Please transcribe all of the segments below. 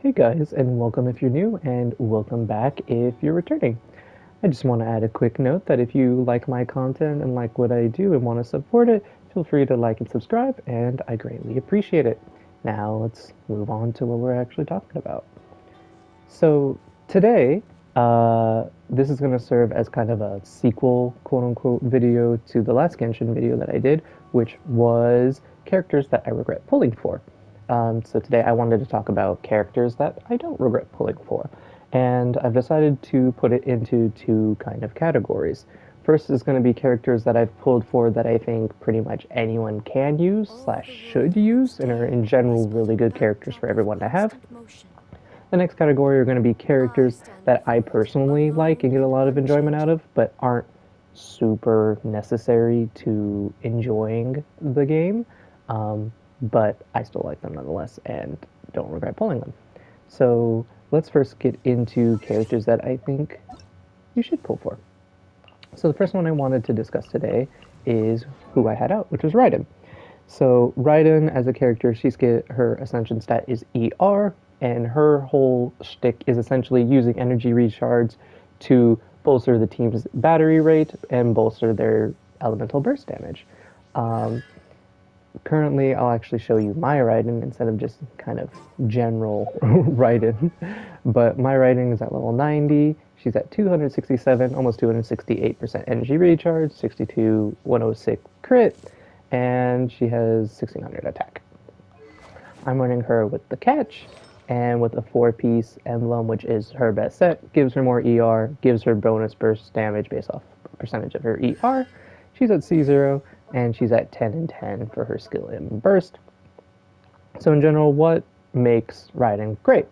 Hey guys, and welcome if you're new, and welcome back if you're returning. I just want to add a quick note that if you like my content and like what I do and want to support it, feel free to like and subscribe, and I greatly appreciate it. Now let's move on to what we're actually talking about. So today, this is going to serve as kind of a sequel, quote unquote, video to the last Genshin video that I did, which was characters that I regret pulling for. So today I wanted to talk about characters that I don't regret pulling for. And I've decided to put it into two kind of categories. First is going to be characters that I've pulled for that I think pretty much anyone can use slash should use and are in general really good characters for everyone to have. The next category are going to be characters that I personally like and get a lot of enjoyment out of, but aren't super necessary to enjoying the game. But I still like them nonetheless and don't regret pulling them. So let's first get into characters that I think you should pull for. So the first one I wanted to discuss today is who I had out, which was Raiden. So Raiden, as a character, her ascension stat is ER, and her whole shtick is essentially using energy recharge to bolster the team's battery rate and bolster their elemental burst damage. Um, Currently, I'll actually show you my Raiden instead of just kind of general Raiden. But my Raiden is at level 90. She's at 267, almost 268% energy recharge, 62, 106 crit, and she has 1600 attack. I'm running her with the catch and with a 4-piece emblem, which is her best set. Gives her more ER, gives her bonus burst damage based off percentage of her ER. She's at C0, and she's at 10 and 10 for her skill in burst. So in general, what makes Raiden great?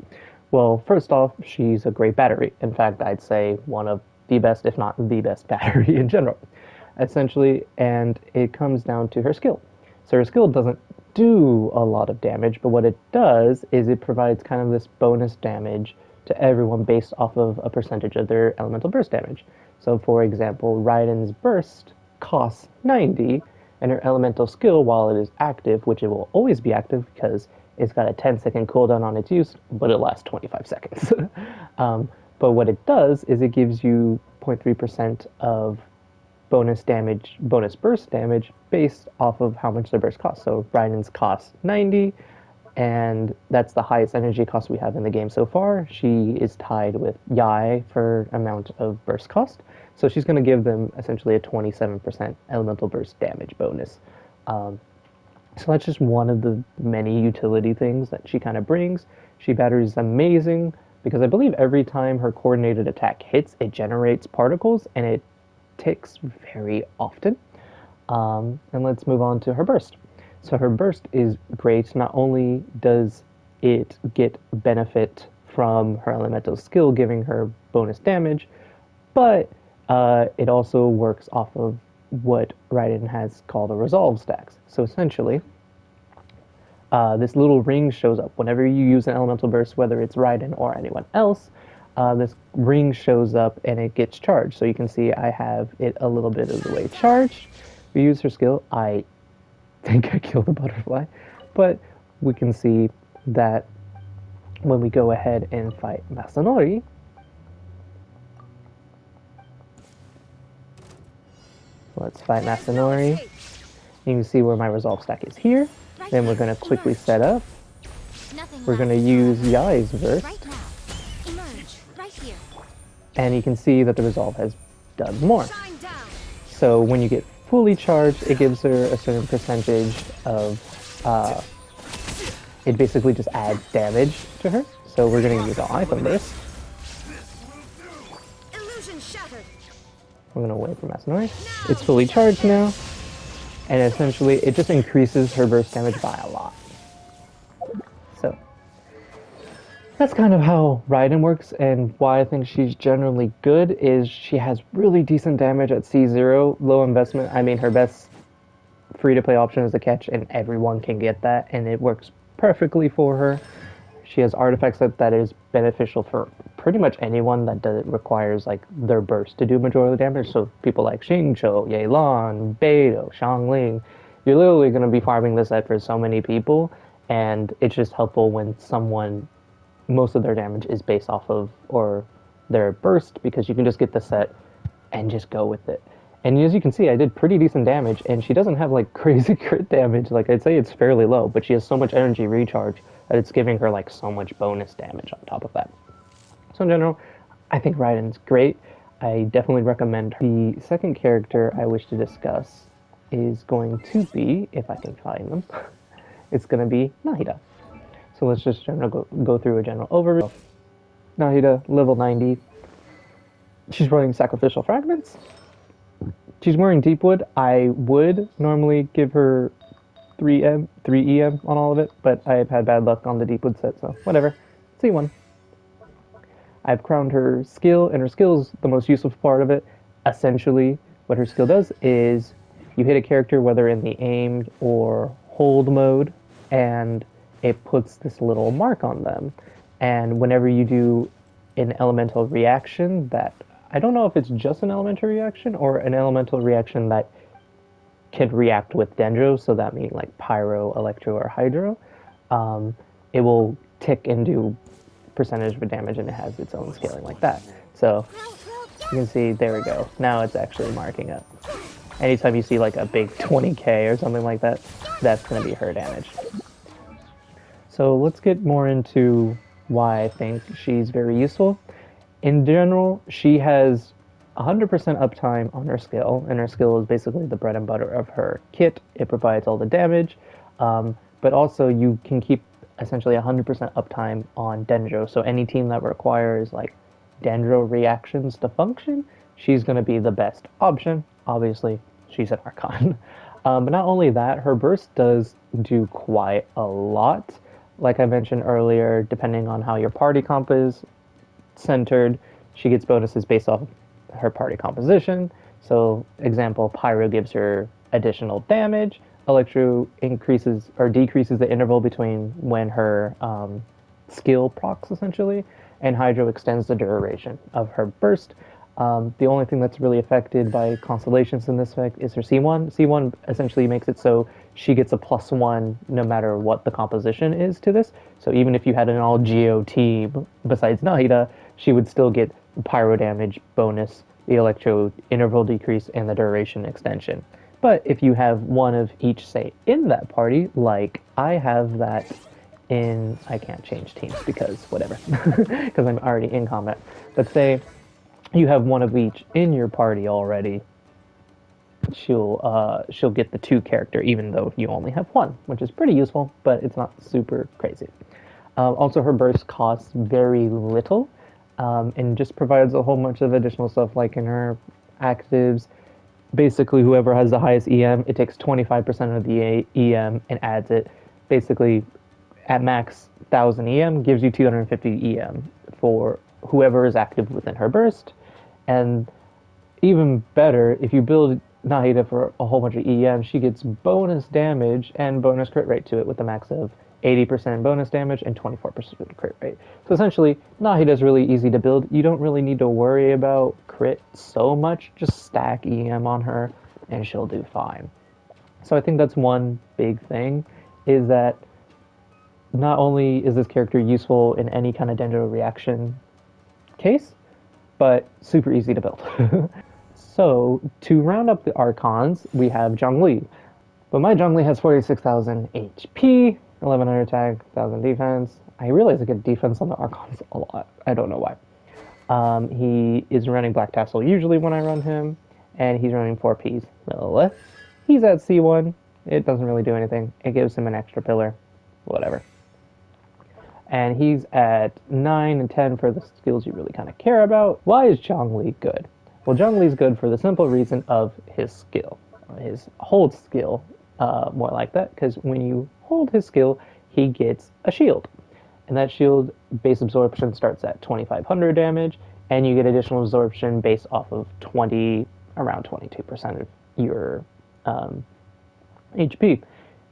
Well, first off, she's a great battery. In fact, I'd say one of the best, if not the best battery in general, essentially, and it comes down to her skill. So her skill doesn't do a lot of damage, but what it does is it provides kind of this bonus damage to everyone based off of a percentage of their elemental burst damage. So for example, Raiden's burst costs 90, and her elemental skill, while it is active, which it will always be active because it's got a 10-second cooldown on its use, but it lasts 25 seconds. um, but what it does is it gives you 0.3% of bonus burst damage based off of how much the burst costs. So Raiden's costs 90, and that's the highest energy cost we have in the game so far. She is tied with Yai for amount of burst cost. So she's going to give them essentially a 27% elemental burst damage bonus. Um, so that's just one of the many utility things that she kind of brings. She batteries amazing because I believe every time her coordinated attack hits, it generates particles and it ticks very often. And let's move on to her burst. So her burst is great. Not only does it get benefit from her elemental skill, giving her bonus damage, but it also works off of what Raiden has called a resolve stacks. So essentially, this little ring shows up whenever you use an elemental burst, whether it's Raiden or anyone else. This ring shows up and it gets charged. So you can see I have it a little bit of the way charged. We use her skill. I think I killed the butterfly, but we can see that when we go ahead and fight Masanori, let's fight Masanori. You can see where my resolve stack is here. Then we're going to quickly set up. We're going to use Yai's verse. And you can see that the resolve has done more. So when you get fully charged, it gives her a certain percentage of, it basically just adds damage to her. So we're going to use an item burst. We're going to wait for Masanori. It's fully charged now. And essentially, it just increases her burst damage by a lot. So that's kind of how Raiden works, and why I think she's generally good is she has really decent damage at C0, low investment. I mean, her best free-to-play option is the catch, and everyone can get that, and it works perfectly for her. She has artifacts that is beneficial for pretty much anyone that requires like their burst to do majority of the damage. So people like Xingqiu, Yelan, Beidou, Xiangling, you're literally going to be farming this set for so many people, and it's just helpful when someone most of their damage is based off of, or their burst, because you can just get the set and just go with it. And as you can see, I did pretty decent damage, and she doesn't have like crazy crit damage. Like I'd say it's fairly low, but she has so much energy recharge that it's giving her like so much bonus damage on top of that. So in general, I think Raiden's great. I definitely recommend her. The second character I wish to discuss is going to be, if I can find them, it's going to be Nahida. So let's just go through a general overview. Nahida, level 90. She's running Sacrificial Fragments. She's wearing Deepwood. I would normally give her 3 EM on all of it, but I've had bad luck on the Deepwood set, so whatever. C1. I've crowned her skill, and her skill is the most useful part of it. Essentially, what her skill does is you hit a character, whether in the aimed or hold mode, and it puts this little mark on them. And whenever you do an elemental reaction that I don't know if it's just an elemental reaction or an elemental reaction that can react with Dendro, so that means like Pyro, Electro, or Hydro, it will tick and do percentage of damage, and it has its own scaling like that. So you can see, there we go. Now it's actually marking up. Anytime you see like a big 20k or something like that, that's going to be her damage. So let's get more into why I think she's very useful. In general, she has 100% uptime on her skill, and her skill is basically the bread and butter of her kit. It provides all the damage, but also you can keep essentially 100% uptime on Dendro. So any team that requires like Dendro reactions to function, she's going to be the best option. Obviously, she's an Archon. But not only that, her burst does do quite a lot. Like I mentioned earlier, depending on how your party comp is centered, she gets bonuses based off of her party composition. So, example, Pyro gives her additional damage. Electro increases or decreases the interval between when her skill procs, essentially, and Hydro extends the duration of her burst. The only thing that's really affected by constellations in this effect is her C1. C1 essentially makes it so she gets a +1 no matter what the composition is to this. So even if you had an all Geo team besides Nahida, she would still get Pyro damage bonus, the Electro interval decrease, and the duration extension. But if you have one of each, say, in that party, like I have that in, I can't change teams because whatever, because I'm already in combat. But say you have one of each in your party already, she'll get the 2 character even though you only have 1, which is pretty useful, but it's not super crazy. Also, her burst costs very little, and just provides a whole bunch of additional stuff, like in her actives. Basically, whoever has the highest EM, it takes 25% of the EM and adds it. Basically, at max 1000 EM, gives you 250 EM for whoever is active within her burst. And even better, if you build Nahida for a whole bunch of EM, she gets bonus damage and bonus crit rate to it with a max of 80% bonus damage and 24% crit rate. So essentially, Nahida is really easy to build. You don't really need to worry about crit so much. Just stack EM on her and she'll do fine. So I think that's one big thing, is that not only is this character useful in any kind of Dendro reaction case, but super easy to build. So to round up the Archons, we have Zhongli. But my Zhongli has 46,000 HP, 1100 attack, 1000 defense. I realize I get defense on the Archons a lot. I don't know why. He is running Black Tassel usually when I run him, and he's running 4 Ps. He's at C1. It doesn't really do anything. It gives him an extra pillar. Whatever. And he's at 9 and 10 for the skills you really kind of care about. Why is Zhongli good? Well, Zhongli's good for the simple reason of his skill. His hold skill, more like that, because when you hold his skill, he gets a shield. And that shield base absorption starts at 2500 damage, and you get additional absorption based off of around 22% of your HP.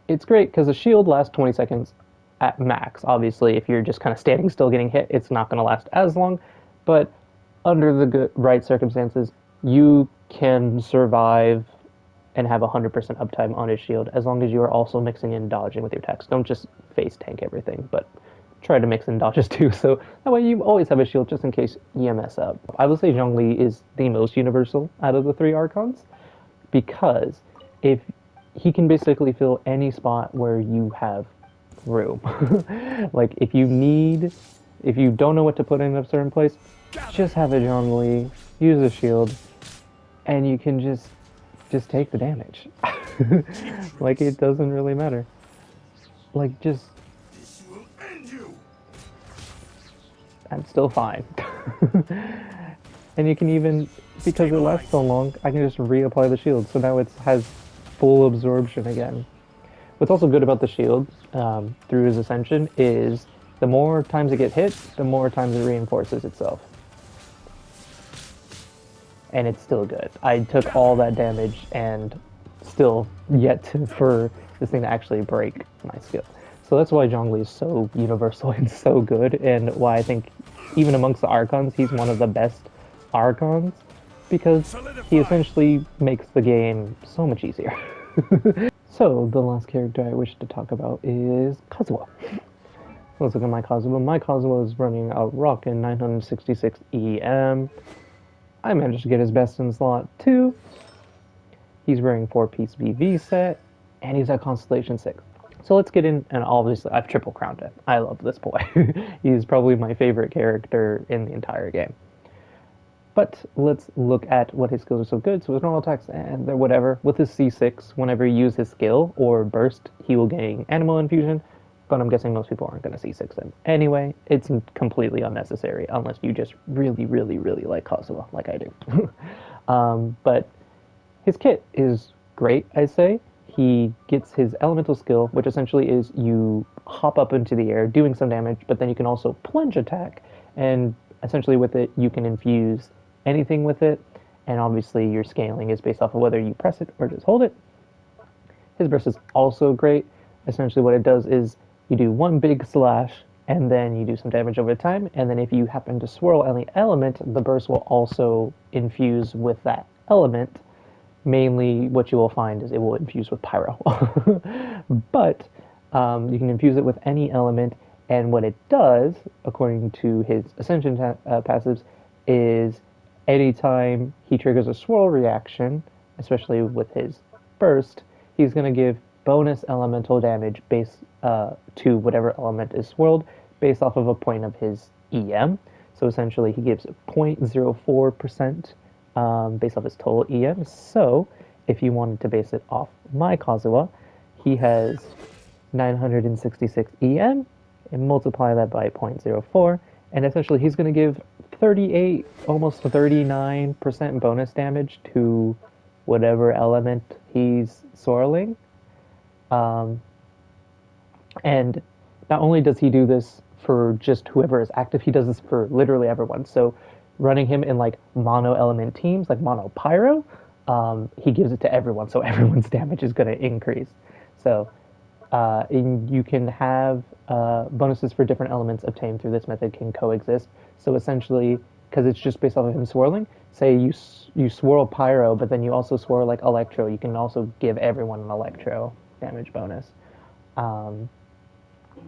It's great because the shield lasts 20 seconds at max. Obviously, if you're just kind of standing still getting hit, it's not going to last as long, but under the right circumstances, you can survive and have 100% uptime on his shield, as long as you are also mixing in dodging with your attacks. Don't just face tank everything, but try to mix in dodges too, so that way you always have a shield just in case you mess up. I would say Zhongli is the most universal out of the three Archons because if he can basically fill any spot where you have room. Like if you don't know what to put in a certain place, just have a Zhongli, use a shield, and you can just take the damage. Like it doesn't really matter. Like just I'm still fine. And you can even, because it lasts so long, I can just reapply the shield. So now it has full absorption again. What's also good about the shield through his ascension is the more times it gets hit, the more times it reinforces itself. And it's still good. I took all that damage and still yet for this thing to actually break my skill. So that's why Zhongli is so universal and so good, and why I think even amongst the Archons, he's one of the best Archons, because he essentially makes the game so much easier. So the last character I wish to talk about is Kazuha. Let's look at my Kazuha. My Kazuha is running a rockin' 966 EM. I managed to get his best in slot 2. He's wearing 4-piece VV set, and he's at Constellation 6. So let's get in, and obviously I've triple crowned him. I love this boy. He's probably my favorite character in the entire game. But let's look at what his skills are so good. So his normal attacks and whatever. With his C6, whenever you use his skill or burst, he will gain Animal Infusion. But I'm guessing most people aren't going to C6 him. Anyway, it's completely unnecessary unless you just really, really, really like Kazuha, like I do. But his kit is great, I say. He gets his elemental skill, which essentially is you hop up into the air doing some damage, but then you can also plunge attack. And essentially with it, you can infuse anything with it. And obviously your scaling is based off of whether you press it or just hold it. His burst is also great. Essentially what it does is you do one big slash, and then you do some damage over time, and then if you happen to swirl any element, the burst will also infuse with that element. Mainly what you will find is it will infuse with pyro. But you can infuse it with any element, and what it does, according to his ascension passives, is anytime he triggers a swirl reaction, especially with his burst, he's going to give bonus elemental damage based to whatever element is swirled based off of a point of his EM. So essentially he gives 0.04% based off his total EM. So if you wanted to base it off my Kazuha, he has 966 EM and multiply that by 0.04, and essentially he's going to give 38, almost 39% bonus damage to whatever element he's swirling. And not only does he do this for just whoever is active, he does this for literally everyone. So running him in like mono element teams, like mono pyro, he gives it to everyone, so everyone's damage is going to increase. So you can have bonuses for different elements obtained through this method can coexist. So essentially, because it's just based off of him swirling, say you swirl pyro, but then you also swirl like electro, you can also give everyone an electro damage bonus.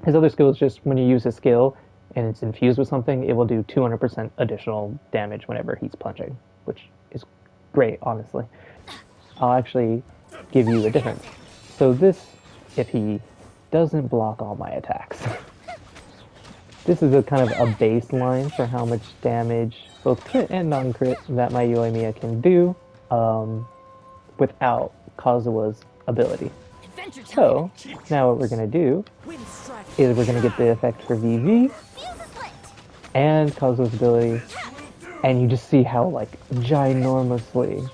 His other skill is just when you use a skill and it's infused with something, it will do 200% additional damage whenever he's punching, which is great, honestly. I'll actually give you a difference. So this, if he doesn't block all my attacks, this is a kind of a baseline for how much damage, both crit and non-crit, that my Yoimiya can do without Kazuha's ability. So, now what we're going to do is we're going to get the effect for VV and Kazuha's ability, and you just see how, like, ginormously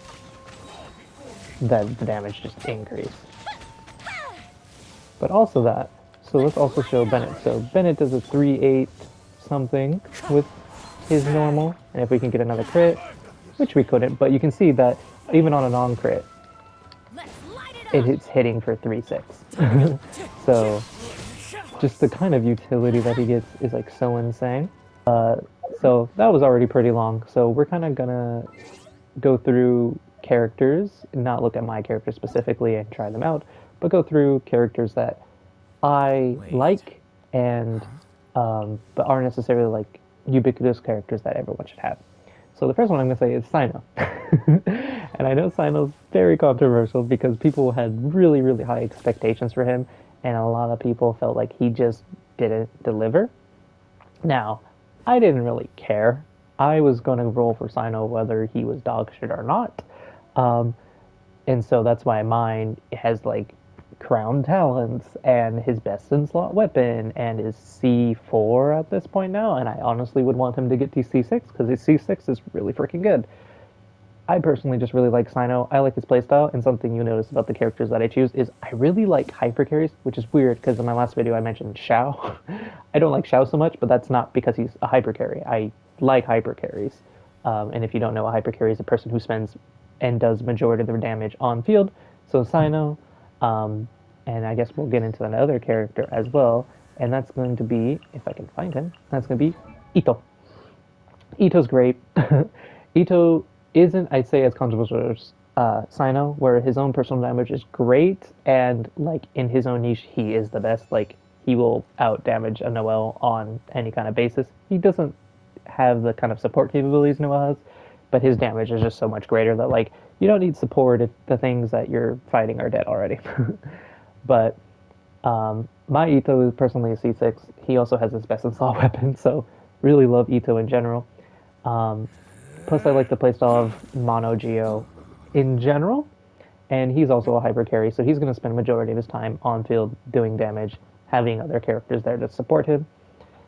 that the damage just increased. But also that, so let's also show Bennett. So Bennett does a 3-8 something with his normal, and if we can get another crit, which we couldn't, but you can see that even on a non-crit, it's hitting for 3-6. So just the kind of utility that he gets is like so insane. So that was already pretty long, so we're kind of gonna go through characters, not look at my character specifically and try them out, but go through characters that I like and but aren't necessarily like ubiquitous characters that everyone should have. So the first one I'm going to say is Sino. And I know Sino's very controversial because people had really, really high expectations for him, and a lot of people felt like he just didn't deliver. Now, I didn't really care. I was going to roll for Sino whether he was dog shit or not. Um, and so that's why mine has like crown talents and his best in slot weapon and his C4 at this point now. And I honestly would want him to get to C6 because his C6 is really freaking good. I personally just really like Sino. I like his playstyle, and something you notice about the characters that I choose is I really like hyper carries, which is weird because in my last video I mentioned Xiao. I don't like Xiao so much, but that's not because he's a hyper carry. I like hyper carries. And if you don't know, a hyper carry is a person who spends and does majority of their damage on field. So Sino, um, and I guess we'll get into another character as well, and that's going to be, if I can find him, that's going to be Ito. Ito's great. Ito isn't, I'd say, as controversial as Sino, where his own personal damage is great, and like in his own niche, he is the best. Like he will out damage a Noel on any kind of basis. He doesn't have the kind of support capabilities Noel has, but his damage is just so much greater that like you don't need support if the things that you're fighting are dead already. But my Ito is personally a C6. He also has his best in slot weapon, so really love Ito in general. Um, Plus, I like the playstyle of Mono Geo in general, and he's also a hyper carry, so he's going to spend majority of his time on field doing damage, having other characters there to support him.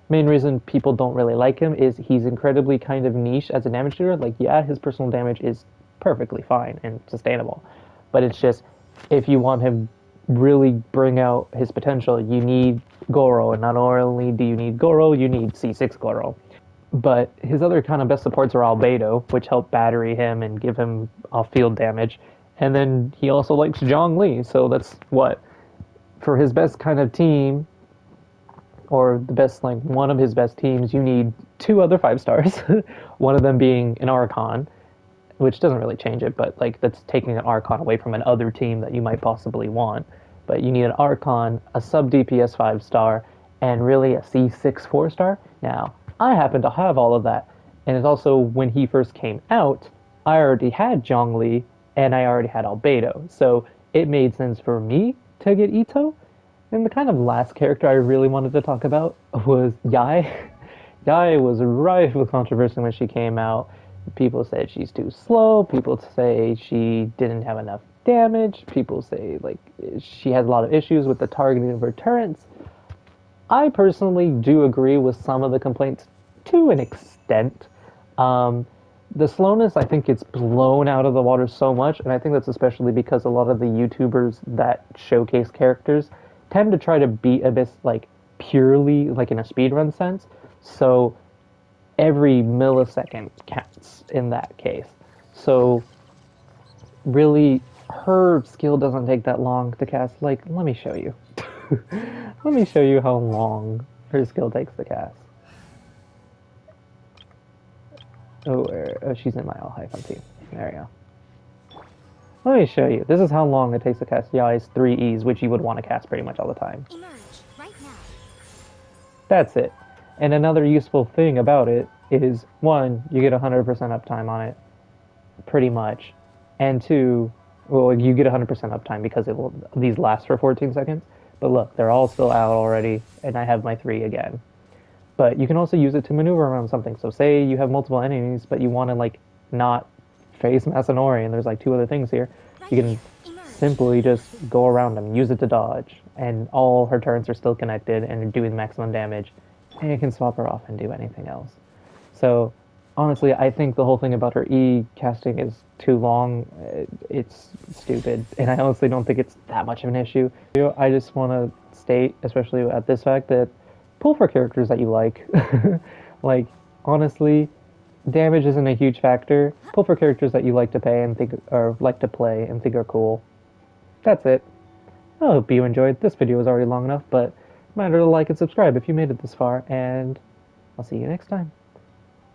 Main reason people don't really like him is he's incredibly kind of niche as a damage dealer. Like, yeah, his personal damage is perfectly fine and sustainable, but it's just if you want him really bring out his potential, you need Goro, and not only do you need Goro, you need C6 Goro. But his other kind of best supports are Albedo, which help battery him and give him off field damage. And then he also likes Zhongli, so that's what for his best kind of team, or the best like one of his best teams, you need two other 5 stars. One of them being an Archon, which doesn't really change it, but like that's taking an Archon away from another team that you might possibly want. But you need an Archon, a sub DPS 5 star, and really a C6 4 star. Now, I happen to have all of that. And it's also when he first came out, I already had Zhongli and I already had Albedo. So it made sense for me to get Ito. And the kind of last character I really wanted to talk about was Yai. Yai was rife with controversy when she came out. People said she's too slow. People say she didn't have enough damage. People say like she has a lot of issues with the targeting of her turrets. I personally do agree with some of the complaints to an extent. Um, the slowness, I think, it's blown out of the water so much, and I think that's especially because a lot of the YouTubers that showcase characters tend to try to beat Abyss like purely like in a speedrun sense. So every millisecond counts in that case. So really, her skill doesn't take that long to cast. Like, let me show you. Let me show you how long her skill takes to cast. Oh, oh she's in my all hyphen team. There we go. Let me show you. This is how long it takes to cast Yai's 3Es, which you would want to cast pretty much all the time. Right now. That's it. And another useful thing about it is, one, you get 100% uptime on it, pretty much. And two, well, you get 100% uptime because these last for 14 seconds. But look, they're all still out already, and I have my 3 again. But you can also use it to maneuver around something. So say you have multiple enemies, but you want to like not face Masanori, and there's like 2 other things here. You can simply just go around them, use it to dodge, and all her turns are still connected and are doing maximum damage. And you can swap her off and do anything else. So honestly, I think the whole thing about her E casting is too long. It's stupid, and I honestly don't think it's that much of an issue. I just want to state, especially at this fact, that pull for characters that you like. Like honestly, damage isn't a huge factor. Pull for characters that you like to pay and think or like to play and think are cool. That's it. I hope you enjoyed. This video was already long enough, but remember to like and subscribe if you made it this far, and I'll see you next time.